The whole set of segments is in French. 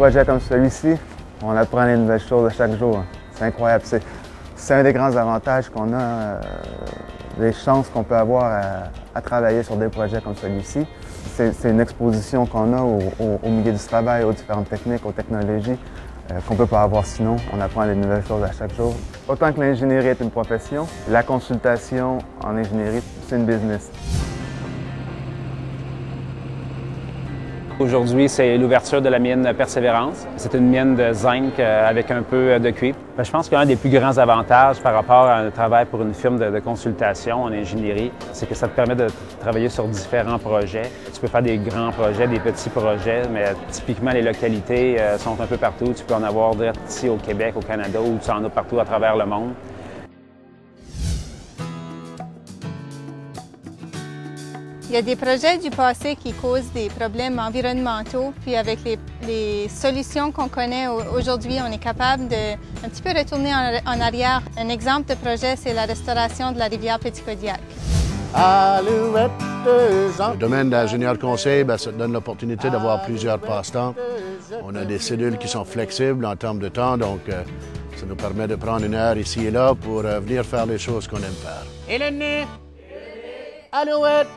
projets comme celui-ci, on apprend des nouvelles choses à chaque jour. C'est incroyable. C'est un des grands avantages qu'on a, des chances qu'on peut avoir à travailler sur des projets comme celui-ci. C'est une exposition qu'on a au milieu du travail, aux différentes techniques, aux technologies qu'on ne peut pas avoir sinon. On apprend des nouvelles choses à chaque jour. Autant que l'ingénierie est une profession, la consultation en ingénierie, c'est une business. Aujourd'hui, c'est l'ouverture de la mine Persévérance. C'est une mine de zinc avec un peu de cuivre. Je pense qu'un des plus grands avantages par rapport à un travail pour une firme de consultation en ingénierie, c'est que ça te permet de travailler sur différents projets. Tu peux faire des grands projets, des petits projets, mais typiquement les localités sont un peu partout. Tu peux en avoir direct ici au Québec, au Canada, ou tu en as partout à travers le monde. Il y a des projets du passé qui causent des problèmes environnementaux, puis avec les solutions qu'on connaît aujourd'hui, on est capable de un petit peu retourner en arrière. Un exemple de projet, c'est la restauration de la rivière Petit-Kodiak. Le domaine d'ingénieur conseil, ça te donne l'opportunité d'avoir plusieurs passe-temps. On a des cellules qui sont flexibles en termes de temps, donc ça nous permet de prendre une heure ici et là pour venir faire les choses qu'on aime faire. Et le nez! Alouette!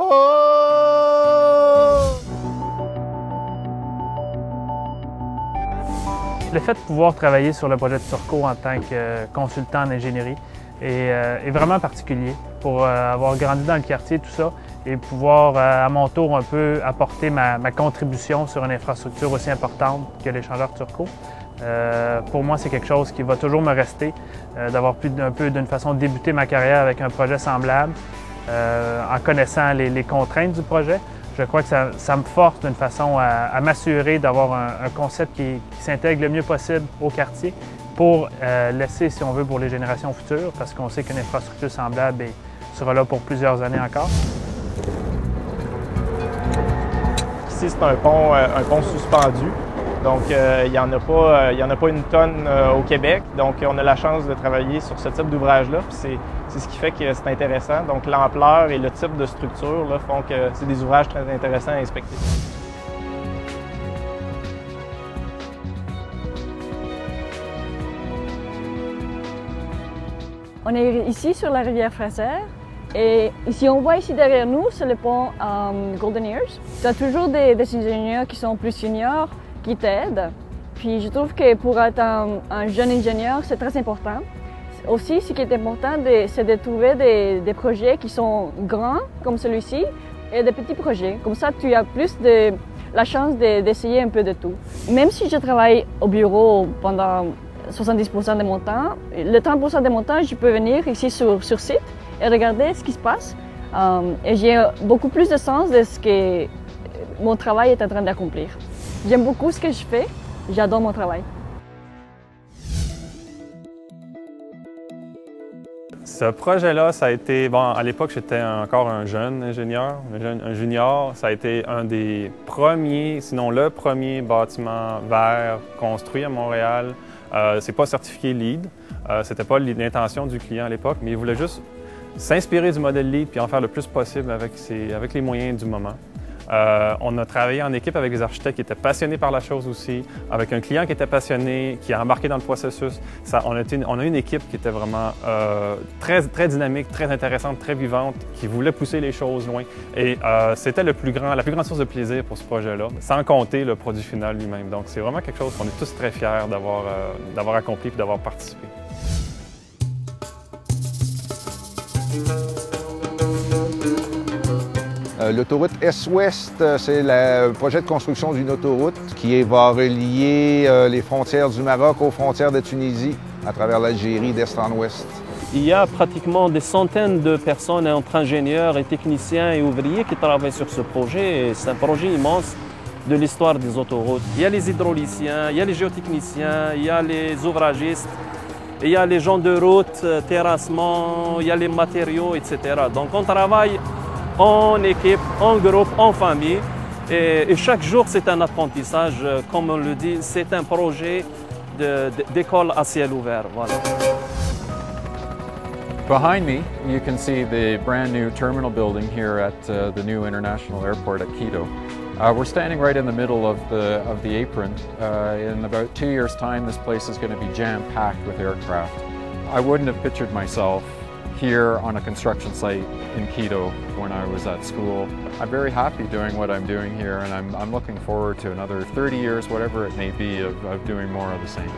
Oh! Le fait de pouvoir travailler sur le projet de Turcot en tant que consultant en ingénierie est vraiment particulier pour avoir grandi dans le quartier, tout ça, et pouvoir à mon tour un peu apporter ma contribution sur une infrastructure aussi importante que l'échangeur Turcot. Pour moi, c'est quelque chose qui va toujours me rester, d'avoir pu un peu d'une façon débuter ma carrière avec un projet semblable. En connaissant les contraintes du projet, je crois que ça me force d'une façon à m'assurer d'avoir un concept qui s'intègre le mieux possible au quartier pour laisser, si on veut, pour les générations futures, parce qu'on sait qu'une infrastructure semblable sera là pour plusieurs années encore. Ici, c'est un pont suspendu. Donc, il n'y en a pas une tonne au Québec. Donc, on a la chance de travailler sur ce type d'ouvrage-là. C'est ce qui fait que c'est intéressant. Donc, l'ampleur et le type de structure là, font que c'est des ouvrages très intéressants à inspecter. On est ici sur la rivière Fraser. Et si on voit ici derrière nous, c'est le pont Golden Ears. Tu as toujours des ingénieurs qui sont plus seniors, qui t'aident. Puis je trouve que pour être un jeune ingénieur, c'est très important. Aussi, ce qui est important, c'est de trouver des projets qui sont grands, comme celui-ci, et des petits projets. Comme ça, tu as plus de la chance d'essayer un peu de tout. Même si je travaille au bureau pendant 70% de mon temps, le 30% de mon temps, je peux venir ici sur site et regarder ce qui se passe. Et j'ai beaucoup plus de sens de ce que mon travail est en train d'accomplir. J'aime beaucoup ce que je fais, j'adore mon travail. Ce projet-là, ça a été, bon, à l'époque, j'étais encore un jeune ingénieur, un junior. Ça a été un des premiers, sinon le premier bâtiment vert construit à Montréal. C'est pas certifié LEED. C'était pas l'intention du client à l'époque, mais il voulait juste s'inspirer du modèle LEED puis en faire le plus possible avec les moyens du moment. On a travaillé en équipe avec des architectes qui étaient passionnés par la chose aussi, avec un client qui était passionné, qui a embarqué dans le processus. On a une équipe qui était vraiment très dynamique, très intéressante, très vivante, qui voulait pousser les choses loin. Et c'était la plus grande source de plaisir pour ce projet-là, sans compter le produit final lui-même. Donc c'est vraiment quelque chose qu'on est tous très fiers d'avoir accompli et d'avoir participé. L'autoroute Est-Ouest, c'est le projet de construction d'une autoroute qui va relier les frontières du Maroc aux frontières de Tunisie à travers l'Algérie d'est en ouest. Il y a pratiquement des centaines de personnes entre ingénieurs et techniciens et ouvriers qui travaillent sur ce projet. C'est un projet immense de l'histoire des autoroutes. Il y a les hydrauliciens, il y a les géotechniciens, il y a les ouvragistes, il y a les gens de route, terrassement, il y a les matériaux, etc. Donc on travaille en équipe, en groupe, en famille. Et chaque jour, c'est un apprentissage. Comme on le dit, c'est un projet d'école à ciel ouvert. Voilà. Behind me, you can see the brand new terminal building here at the new International Airport at Quito. We're standing right in the middle of the apron. In about 2 years' time, this place is going to be jam-packed with aircraft. I wouldn't have pictured myself here on a construction site in Quito when I was at school. I'm very happy doing what I'm doing here, and I'm looking forward to another 30 years, whatever it may be, of doing more of the same.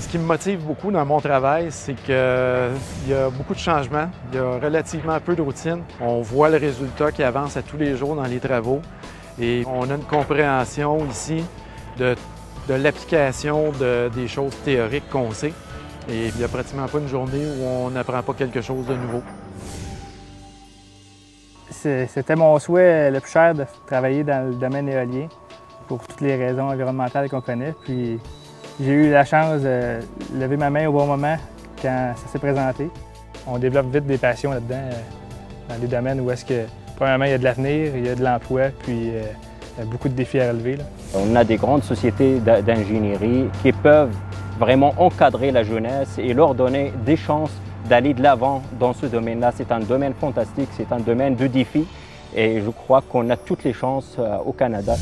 Ce qui me motive beaucoup dans mon travail, c'est qu'il y a beaucoup de changements, il y a relativement peu de routine. On voit le résultat qui avance à tous les jours dans les travaux et on a une compréhension ici de l'application des choses théoriques qu'on sait. Et il n'y a pratiquement pas une journée où on n'apprend pas quelque chose de nouveau. C'était mon souhait le plus cher de travailler dans le domaine éolien pour toutes les raisons environnementales qu'on connaît. Puis, j'ai eu la chance de lever ma main au bon moment quand ça s'est présenté. On développe vite des passions là-dedans, dans des domaines où est-ce que, premièrement, il y a de l'avenir, il y a de l'emploi, puis il y a beaucoup de défis à relever. Là. On a des grandes sociétés d'ingénierie qui peuvent vraiment encadrer la jeunesse et leur donner des chances d'aller de l'avant dans ce domaine-là. C'est un domaine fantastique, c'est un domaine de défi et je crois qu'on a toutes les chances au Canada.